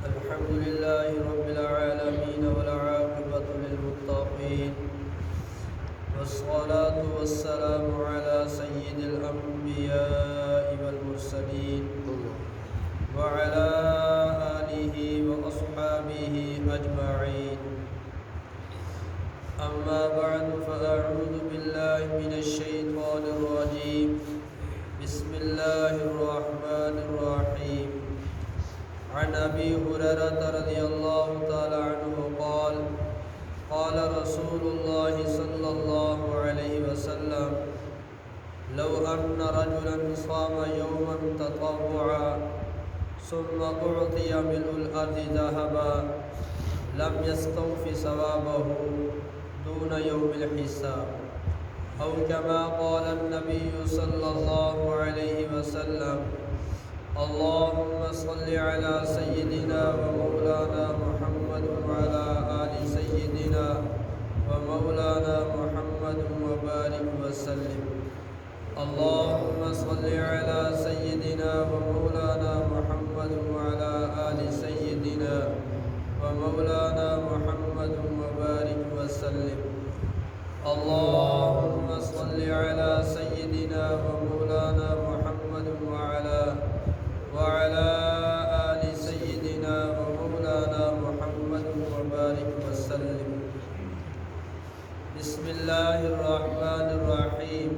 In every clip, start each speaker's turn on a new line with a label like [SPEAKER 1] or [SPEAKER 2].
[SPEAKER 1] الحمد لله رب العالمين والعاقبة للمتقين والصلاة والسلام على سيد الأنبياء والمرسلين وعلى آله وأصحابه أجمعين. أما بعد فأعوذ بالله من الشيطان الرجيم. بسم الله الرحمن الرحيم. عن أبي هريرة رضي الله تعالى عنه قال قال رسول الله صلى الله عليه وسلم لو أن رجلا صام يوما تطوعا ثم أعطي ملء الأرض ذهبا لم يستوف ثوابه دون يوم الحساب، أو كما قال النبي صلى الله عليه وسلم. اللهم صل على سيدنا ومولانا محمد وعلى آل سيدنا ومولانا محمد وبارك وسلم. اللهم صل على سيدنا ومولانا محمد وعلى آل سيدنا ومولانا محمد وبارك وسلم. اللهم صل على سيدنا ومولانا محمد وعلى آل سيدنا ومولانا محمد وبارك وسلم. بسم الله الرحمن الرحيم.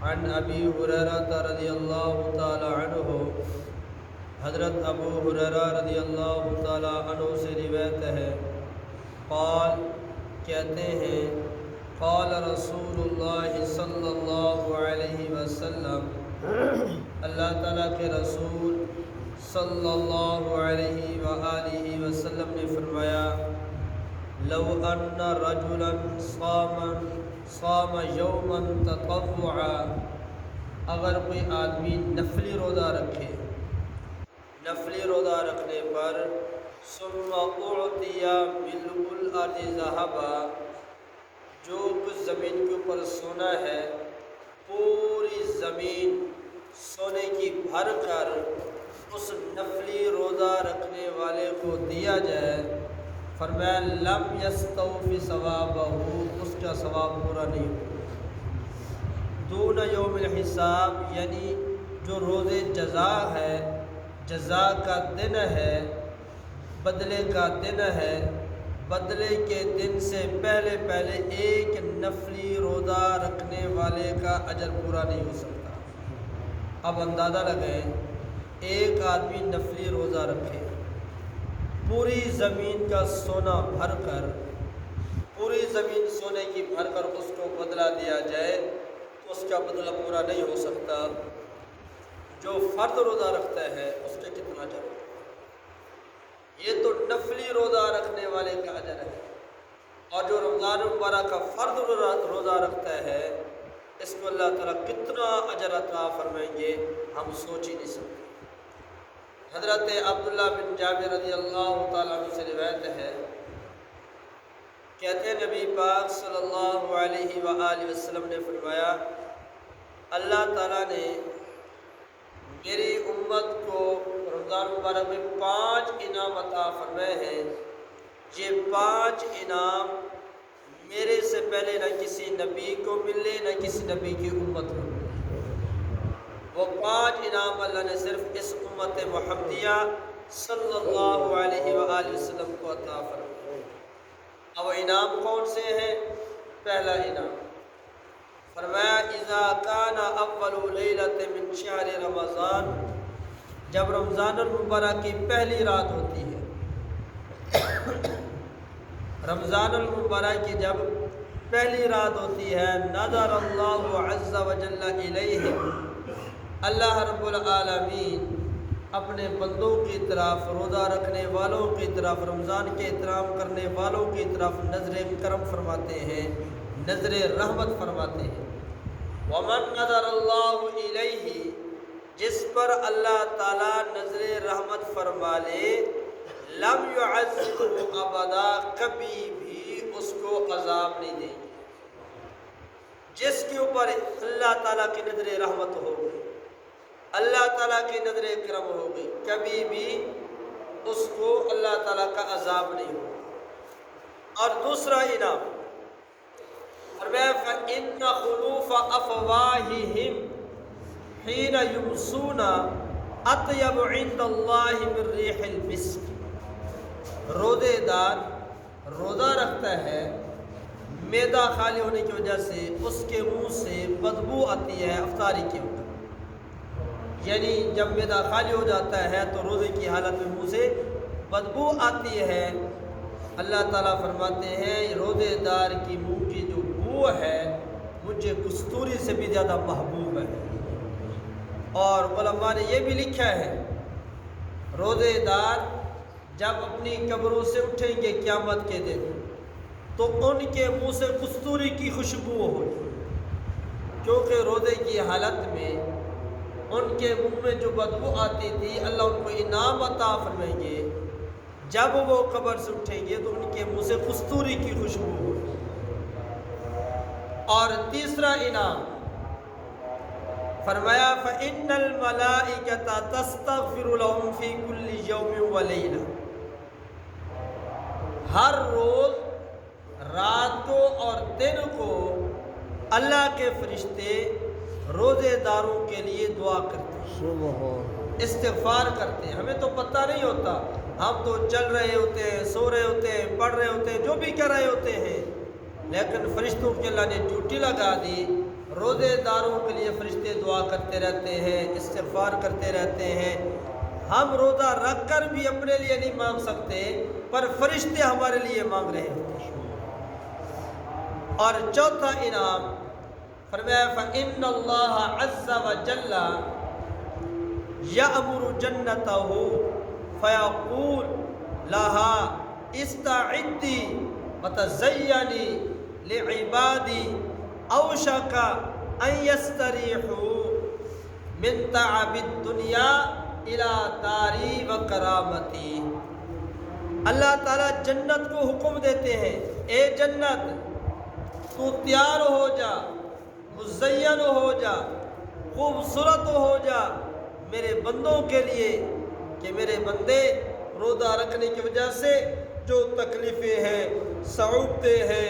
[SPEAKER 1] عن أبي هريرة رضي الله تعالى عنه، حضرت ابو ہریرہ رضی اللہ تعالی عنہ سے روایت ہے، قال کہتے ہیں، قال رسول اللہ صلی اللہ علیہ وسلم، اللہ تعالیٰ کے رسول صلی اللہ علیہ وآلہ وسلم نے فرمایا، لو ان رجلا صام یوما تطوعا، اگر کوئی آدمی نفلی روزہ رکھے، نفلی روزہ رکھنے پر ثم اعطی ملء الارض ذهبا، جو کچھ زمین کے اوپر سونا ہے پوری زمین سونے کی بھر کر اس نفلی روزہ رکھنے والے کو دیا جائے، فرمایا لم یستوفی ثوابہ، اس کا ثواب پورا نہیں ہوگا، دون یوم الحساب، یعنی جو روز جزا ہے، جزا کا دن ہے، بدلے کا دن ہے، بدلے کے دن سے پہلے ایک نفلی روزہ رکھنے والے کا اجر پورا نہیں ہو سکتا۔ اب اندازہ لگائیں، ایک آدمی نفلی روزہ رکھے، پوری زمین کا سونا بھر کر، پوری زمین سونے کی بھر کر اس کو بدلہ دیا جائے تو اس کا بدلہ پورا نہیں ہو سکتا۔ جو فرد روزہ رکھتا ہے اس کا کتنا اجر ہوگا؟ یہ تو نفلی روزہ رکھنے والے کا اجر ہے، اور جو رمضان المبارک کا فرد روزہ رکھتا ہے اس کو اللہ تعالیٰ کتنا اجر عطا فرمائیں گے ہم سوچ ہی نہیں سکتے۔ حضرت عبداللہ بن جابر رضی اللہ تعالیٰ عنہ سے روایت ہے، کہتے ہیں نبی پاک صلی اللہ علیہ وآلہ وسلم نے فرمایا، اللہ تعالیٰ نے میری امت کو رمضان مبارک میں 5 انعام عطا فرمائے ہیں۔ یہ 5 انعام میرے سے پہلے نہ کسی نبی کو ملے، نہ کسی نبی کی امت کو ملے۔ وہ 5 انعام اللہ نے صرف اس امت محمدیہ صلی اللہ علیہ وآلہ وسلم کو عطا فرمائے۔ اب وہ انعام کون سے ہیں؟ پہلا انعام فرمایا، اذا کان اول لیلۃ من شہر رمضان، جب رمضان المبارک کی پہلی رات ہوتی ہے، رمضان المبارک کی جب پہلی رات ہوتی ہے، نظر اللہ عز وجل الیہ، اللہ رب العالمین اپنے بندوں کی طرف، روزہ رکھنے والوں کی طرف، رمضان کے احترام کرنے والوں کی طرف نظر کرم فرماتے ہیں، نظر رحمت فرماتے ہیں۔ ومن نظر اللہ الیہ، جس پر اللہ تعالیٰ نظر رحمت فرما لے، لم يعذبه ابدا، کبھی بھی اس کو عذاب نہیں دیں گے۔ جس کے اوپر اللہ تعالیٰ کی نظر رحمت ہو گئی، اللہ تعالیٰ کی نظر کرم ہوگی، کبھی بھی اس کو اللہ تعالیٰ کا عذاب نہیں ہوگا۔ اور دوسرا انعام فرمایا فَإِنَّ خُلُوفَ أَفْوَاهِهِمْ حِينَ يُمْسُونَ أَطْيَبُ عِندَ اللَّهِ مِن رِّيحِ الْمِسْكِ۔ روزے دار روزہ رکھتا ہے، معدہ خالی ہونے کی وجہ سے اس کے منہ سے بدبو آتی ہے افطاری کے وقت، یعنی جب معدہ خالی ہو جاتا ہے تو روزے کی حالت میں منہ سے بدبو آتی ہے۔ اللہ تعالیٰ فرماتے ہیں روزے دار کی منہ کی جو بو ہے مجھے کستوری سے بھی زیادہ محبوب ہے۔ اور علماء نے یہ بھی لکھا ہے روزے دار جب اپنی قبروں سے اٹھیں گے قیامت کے دن تو ان کے منہ سے کستوری کی خوشبو ہوگی، کیونکہ روزے کی حالت میں ان کے منہ میں جو بدبو آتی تھی اللہ ان کو انعام عطا فرمائیں گے، جب وہ قبر سے اٹھیں گے تو ان کے منہ سے کستوری کی خوشبو ہوگی۔ اور تیسرا انعام فرمایا فَإِنَّ الْمَلَائِكَةَ تَسْتَغْفِرُ لَهُمْ فِي كُلِّ يَوْمٍ وَلَيْلَةٍ۔ ہر روز رات کو اور دن کو اللہ کے فرشتے روزے داروں کے لیے دعا کرتے ہیں، استغفار کرتے ہیں۔ ہمیں تو پتہ نہیں ہوتا، ہم تو چل رہے ہوتے ہیں، سو رہے ہوتے ہیں، پڑھ رہے ہوتے ہیں، جو بھی کر رہے ہوتے ہیں، لیکن فرشتوں کی اللہ نے ڈیوٹی لگا دی، روزے داروں کے لیے فرشتے دعا کرتے رہتے ہیں، استغفار کرتے رہتے ہیں۔ ہم روزہ رکھ کر بھی اپنے لیے نہیں مانگ سکتے، پر فرشتے ہمارے لیے مانگ رہے ہوتے ہیں۔ اور چوتھا انعام فرمایا فَإِنَّ اللَّهَ عَزَّ وَجَلَّ يَأْمُرُ جَنَّتَهُ فَيَقُولُ لَهَا اسْتَعِدِّي وَتَزَيَّنِي لِعِبَادِي أَوْشَكَ أَن يَسْتَرِيحُوا مِن تَعَبِ الدُّنْيَا إِلَى دَارِي وَكَرَامَتِي۔ اللہ تعالیٰ جنت کو حکم دیتے ہیں، اے جنت تو تیار ہو جا، مزین ہو جا، خوبصورت ہو جا میرے بندوں کے لیے، کہ میرے بندے روزہ رکھنے کی وجہ سے جو تکلیفیں ہیں، صعوبتیں ہیں،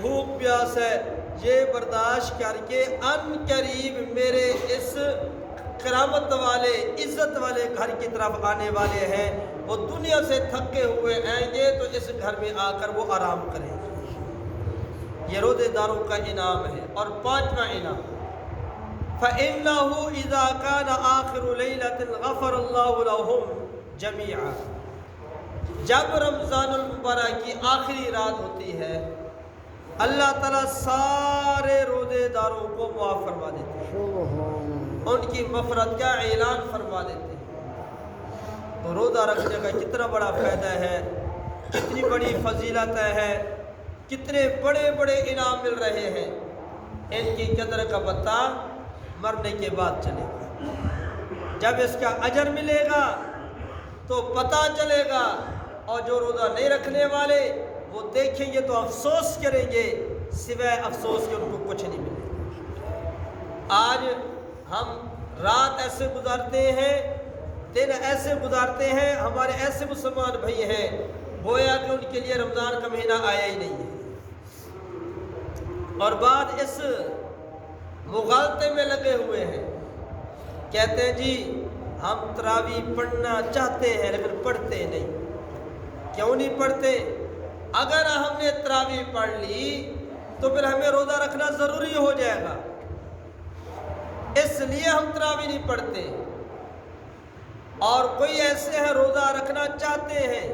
[SPEAKER 1] بھوک پیاس ہے، یہ برداشت کر کے ان قریب میرے اس کرامت والے عزت والے گھر کی طرف آنے والے ہیں۔ وہ دنیا سے تھکے ہوئے آئیں گے تو اس گھر میں آ کر وہ آرام کریں گے۔ یہ روزے داروں کا انعام ہے۔ اور پانچواں انعام فَإِنَّهُ إِذَا كَانَ آخِرُ لَيْلَةٍ غَفَرَ اللَّهُ لَهُمْ جَمِيعًا۔ جب رمضان المبارک کی آخری رات ہوتی ہے اللہ تعالیٰ سارے روزے داروں کو معاف فرما دیتے ہیں، ان کی مغفرت کا اعلان فرما دیتے ہیں۔ تو روزہ رکھنے کا کتنا بڑا فائدہ ہے، کتنی بڑی فضیلت ہے، کتنے بڑے بڑے انعام مل رہے ہیں۔ ان کی قدر کا پتہ مرنے کے بعد چلے گا، جب اس کا اجر ملے گا تو پتہ چلے گا، اور جو روزہ نہیں رکھنے والے وہ دیکھیں گے تو افسوس کریں گے، سوائے افسوس کے ان کو کچھ نہیں ملے گا۔ آج ہم رات ایسے گزارتے ہیں، دن ایسے گزارتے ہیں، ہمارے ایسے مسلمان بھائی ہیں گویا کہ ان کے لیے رمضان کا مہینہ آیا ہی نہیں ہے، اور بعد اس مغالطے میں لگے ہوئے ہیں، کہتے ہیں جی ہم تراویح پڑھنا چاہتے ہیں لیکن پڑھتے نہیں۔ کیوں نہیں پڑھتے؟ اگر ہم نے تراویح پڑھ لی تو پھر ہمیں روزہ رکھنا ضروری ہو جائے گا، اس لیے ہم تراویح نہیں پڑھتے۔ اور کوئی ایسے ہیں روزہ رکھنا چاہتے ہیں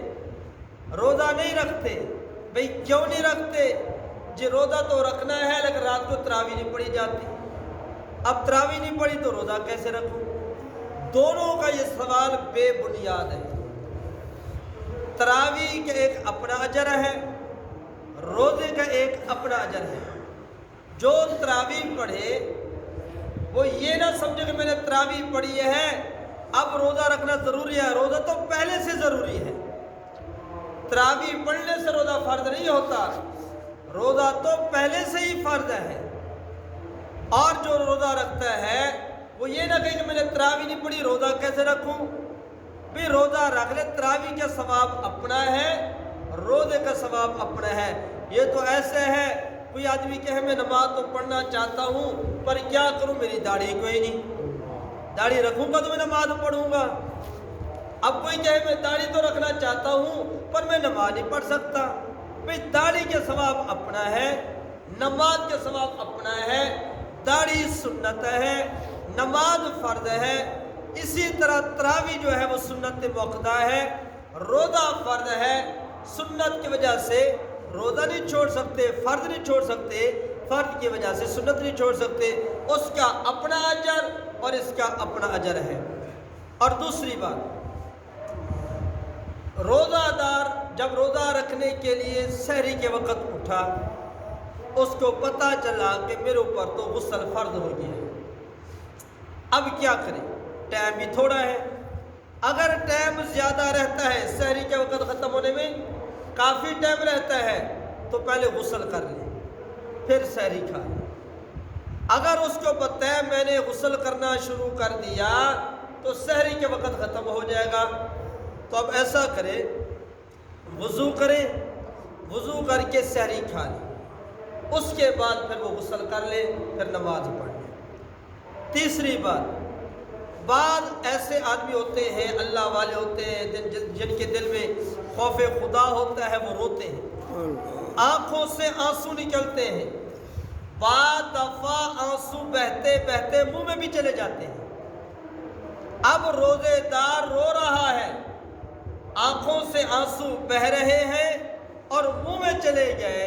[SPEAKER 1] روزہ نہیں رکھتے۔ بھئی کیوں نہیں رکھتے؟ جی روزہ تو رکھنا ہے لیکن رات کو تراویح نہیں پڑھی جاتی، اب تراویح نہیں پڑھی تو روزہ کیسے رکھوں؟ دونوں کا یہ سوال بے بنیاد ہے۔ تراویح کا ایک اپنا اجر ہے، روزے کا ایک اپنا اجر ہے۔ جو تراویح پڑھے وہ یہ نہ سمجھے کہ میں نے تراویح پڑھی ہے اب روزہ رکھنا ضروری ہے، روزہ تو پہلے سے ضروری ہے۔ تراویح پڑھنے سے روزہ فرض نہیں ہوتا، روزہ تو پہلے سے ہی فرض ہے۔ اور جو روزہ رکھتا ہے وہ یہ نہ کہے کہ میں نے تراوی نہیں پڑھی روزہ کیسے رکھوں؟ بھی روزہ رکھ لے، تراوی کا ثواب اپنا ہے، روزے کا ثواب اپنا ہے۔ یہ تو ایسے ہے کوئی آدمی کہے میں نماز تو پڑھنا چاہتا ہوں پر کیا کروں، میری داڑھی کوئی نہیں، داڑھی رکھوں گا تو میں نماز پڑھوں گا۔ اب کوئی کہے میں داڑھی تو رکھنا چاہتا ہوں پر میں نماز نہیں پڑھ سکتا۔ بھئی داڑھی کے ثواب اپنا ہے، نماز کے ثواب اپنا ہے۔ داڑھی سنت ہے، نماز فرض ہے۔ اسی طرح تراوی جو ہے وہ سنت موقدہ ہے، روزہ فرض ہے۔ سنت کی وجہ سے روزہ نہیں چھوڑ سکتے، فرض نہیں چھوڑ سکتے، فرض کی وجہ سے سنت نہیں چھوڑ سکتے۔ اس کا اپنا اجر اور اس کا اپنا اجر ہے۔ اور دوسری بات، روزہ دار جب روزہ رکھنے کے لیے سحری کے وقت اٹھا، اس کو پتہ چلا کہ میرے اوپر تو غسل فرض ہو گیا ہے، اب کیا کرے؟ ٹائم بھی تھوڑا ہے۔ اگر ٹائم زیادہ رہتا ہے، سحری کے وقت ختم ہونے میں کافی ٹائم رہتا ہے، تو پہلے غسل کر لے پھر سحری کھا لے۔ اگر اس کو پتہ ہے میں نے غسل کرنا شروع کر دیا تو سحری کے وقت ختم ہو جائے گا، تو اب ایسا کرے، وضو کرے، وضو کر کے سحری کھا لے، اس کے بعد پھر وہ غسل کر لے، پھر نماز پڑھ لے۔ تیسری بات، بعض ایسے آدمی ہوتے ہیں، اللہ والے ہوتے ہیں، جن کے دل میں خوف خدا ہوتا ہے، وہ روتے ہیں، آنکھوں سے آنسو نکلتے ہیں، بعض دفعہ آنسو بہتے بہتے منہ میں بھی چلے جاتے ہیں۔ اب روزے دار رو رہا ہے، آنکھوں سے آنسو بہ رہے ہیں اور منہ میں چلے گئے۔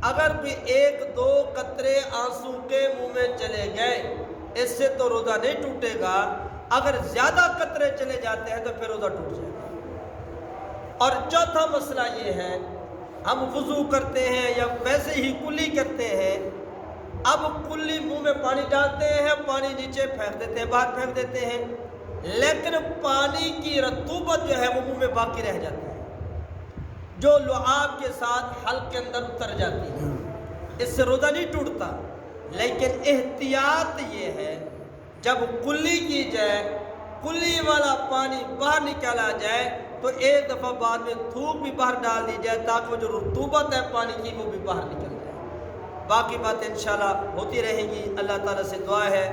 [SPEAKER 1] اگر کوئی ایک دو قطرے آنسو کے منہ میں چلے گئے، اس سے تو روزہ نہیں ٹوٹے گا۔ اگر زیادہ قطرے چلے جاتے ہیں تو پھر روزہ ٹوٹ جائے گا۔ اور چوتھا مسئلہ یہ ہے، ہم وضو کرتے ہیں یا ویسے ہی کلی کرتے ہیں، اب کلی منہ میں پانی ڈالتے ہیں، پانی نیچے پھینک دیتے ہیں، باہر پھینک دیتے ہیں، لیکن پانی کی رطوبت جو ہے وہ منہ میں باقی رہ جاتی ہے، جو لعاب کے ساتھ حلق کے اندر اتر جاتی ہے۔ اس سے روزہ نہیں ٹوٹتا، لیکن احتیاط یہ ہے جب کلی کی جائے، کلی والا پانی باہر نکالا جائے تو ایک دفعہ بعد میں تھوک بھی باہر ڈال دی جائے تاکہ وہ جو رطوبت ہے پانی کی وہ بھی باہر نکل جائے۔ باقی باتیں انشاءاللہ ہوتی رہیں گی۔ اللہ تعالیٰ سے دعا ہے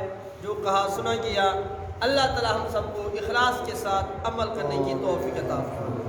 [SPEAKER 1] جو کہا سنا گیا، اللہ تعالیٰ ہم سب کو اخلاص کے ساتھ عمل کرنے کی توفیق عطا فرمائے۔